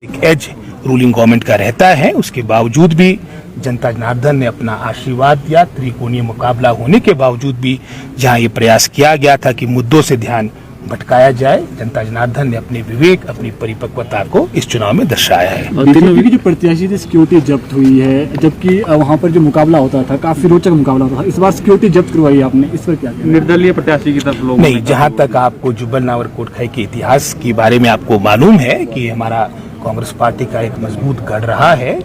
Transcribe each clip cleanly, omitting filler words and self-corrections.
एक as ruling government का रहता है, उसके बावजूद भी जनता जनार्दन ने अपना आशीर्वाद दिया। त्रिकोणीय मुकाबला होने के बावजूद भी जहां ये प्रयास किया गया था कि मुद्दों से ध्यान भटकाया जाए, जनता जनार्दन ने अपने विवेक, अपनी परिपक्वता को इस चुनाव में दर्शाया है। बीजेपी की जो प्रत्याशी थी सिक्योरिटी जब्त हुई है, जबकि वहां पर जो मुकाबला होता था काफी रोचक मुकाबला होता था, इस बार सिक्योरिटी जब्त करवाई आपने, इस पर क्या कहना? निर्दलीय प्रत्याशी की तरफ लोग नहीं, जहां तक आपको जुब्बल नावर कोटखाई के इतिहास के बारे में आपको मालूम है कि हमारा कांग्रेस पार्टी का एक मजबूत गढ़ रहा है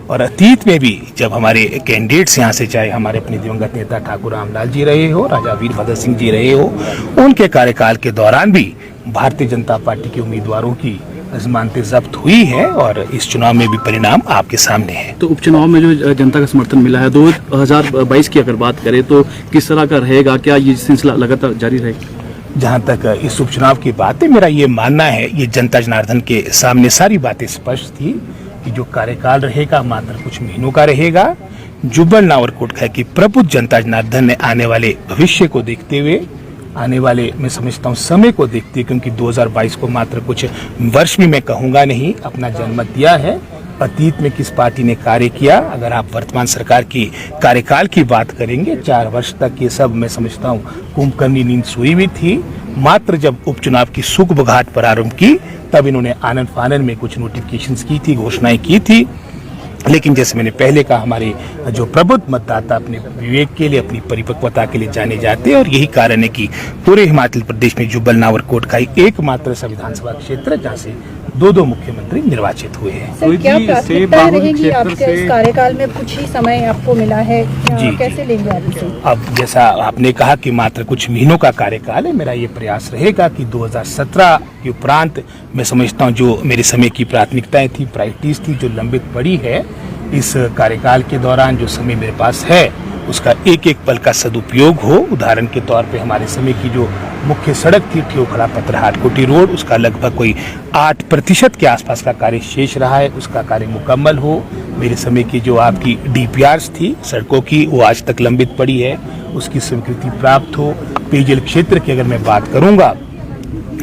और अतीत में भी जब हमारे कैंडिडेट्स यहाँ से, चाहे हमारे अपने दिवंगत नेता ठाकुर रामलाल जी रहे हो, राजा वीरभद्र सिंह जी रहे हो, उनके कार्यकाल के दौरान भी भारतीय जनता पार्टी के उम्मीदवारों की जमानतें जब्त हुई है और इस चुनाव में भी परिणाम आपके सामने है। तो उपचुनाव में जो जनता का समर्थन मिला है 2022 की अगर बात करें तो किस तरह का रहेगा, क्या ये सिलसिला लगातार जारी रहेगा? जहां तक इस उपचुनाव की बात है, मेरा ये मानना है, ये जनता जनार्दन के सामने सारी बातें स्पष्ट थी कि जो कार्यकाल रहेगा मात्र कुछ महीनों का रहेगा। जुब्बल नावर कोटखाई की प्रबुद्ध जनता जनार्दन ने आने वाले भविष्य को देखते हुए, आने वाले मैं समझता हूँ समय को देखते, क्योंकि 2022 को मात्र कुछ वर्ष भी मैं कहूँगा नहीं, अपना जनमत दिया है। अतीत में किस पार्टी ने कार्य किया, अगर आप वर्तमान सरकार की कार्यकाल की बात करेंगे, 4 वर्ष तक ये सब मैं समझता हूँ कुंभकर्णी नींद सोई हुई थी। मात्र जब उपचुनाव की सुख बुघाट प्रारंभ की तब इन्होंने आनंद फानन में कुछ नोटिफिकेशंस की थी, घोषणाएं की थी। लेकिन जैसे मैंने पहले कहा, हमारे जो प्रबुद्ध मतदाता अपने विवेक के लिए, अपनी परिपक्वता के लिए जाने जाते हैं और यही कारण है कि पूरे हिमाचल प्रदेश में जुब्बल नावर कोटखाई एकमात्र ऐसा विधानसभा क्षेत्र है जहाँ से 2 मुख्यमंत्री निर्वाचित हुए हैं। सर, क्या प्राथमिकताएं रहेंगी आपके इस कार्यकाल में? कुछ ही समय आपको मिला है, कैसे लेंगे आप इसे? अब जैसा आपने कहा कि मात्र कुछ महीनों का कार्यकाल है, मेरा ये प्रयास रहेगा कि 2017 के उपरांत मैं समझता हूँ जो मेरे समय की प्राथमिकताएं थी, प्रायोरिटीज थी, जो लंबित पड़ी है, इस कार्यकाल के दौरान जो समय मेरे पास है उसका एक एक पल का सदुपयोग हो। उदाहरण के तौर पे हमारे समय की जो मुख्य सड़क थी ठियोखड़ा पत्रहाट कोटी रोड, उसका लगभग कोई 8% के आसपास का कार्य शेष रहा है, उसका कार्य मुकम्मल हो। मेरे समय की जो आपकी DPRs थी सड़कों की, वो आज तक लंबित पड़ी है, उसकी स्वीकृति प्राप्त हो। पेयजल क्षेत्र की अगर मैं बात करूंगा,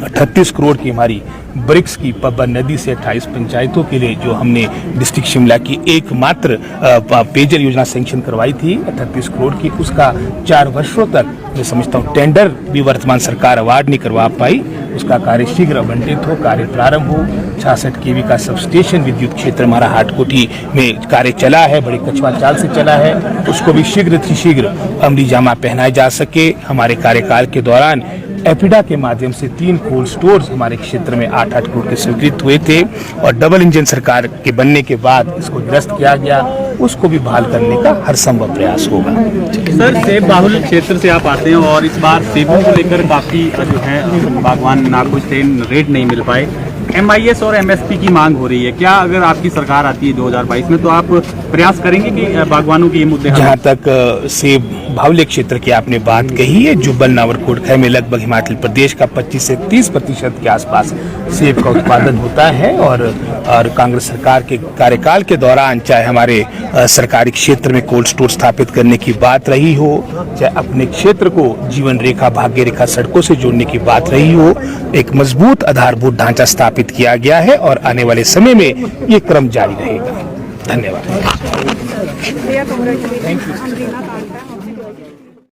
38 करोड़ की हमारी ब्रिक्स की पब्बर नदी से 28 पंचायतों के लिए जो हमने डिस्ट्रिक्ट शिमला की एकमात्र पेयजल योजना सैंक्शन करवाई थी 38 करोड़ की, उसका 4 वर्षों तक मैं समझता हूँ टेंडर भी वर्तमान सरकार अवार्ड नहीं करवा पाई। उसका कार्य शीघ्र आवंटित हो, कार्य प्रारंभ हो। 66 kV का सब स्टेशन विद्युत क्षेत्र हमारा हाटकोटी में कार्य चला है, बड़े कछुआ चाल से चला है, उसको भी शीघ्र अमली जामा पहनाया जा सके। हमारे कार्यकाल के दौरान एपिडा के माध्यम से 3 कोल्ड स्टोर्स हमारे क्षेत्र में 8-8 करोड़ के स्वीकृत हुए थे और डबल इंजन सरकार के बनने के बाद इसको निरस्त किया गया, उसको भी बहाल करने का हर संभव प्रयास होगा। सर, सेब बाहुल क्षेत्र से आप आते हैं और इस बार सेबों को लेकर काफी जो है बागवान नाखुश थे, रेट नहीं मिल पाए। MIS और MSP की मांग हो रही है, क्या अगर आपकी सरकार आती है 2022 में तो आप प्रयास करेंगे कि बागवानों के ये मुद्दे? जहाँ तक सेब बाहुल्य क्षेत्र की आपने बात कही है, जुब्बल नावर कोटखाई में लगभग हिमाचल प्रदेश का 25 से 30% के आसपास सेब का उत्पादन होता है और कांग्रेस सरकार के कार्यकाल के दौरान चाहे हमारे सरकारी क्षेत्र में कोल्ड स्टोर स्थापित करने की बात रही हो, चाहे अपने क्षेत्र को जीवन रेखा, भाग्य रेखा सड़कों से जोड़ने की बात रही हो, एक मजबूत आधारभूत ढांचा स्थापित किया गया है और आने वाले समय में ये क्रम जारी रहेगा। धन्यवाद।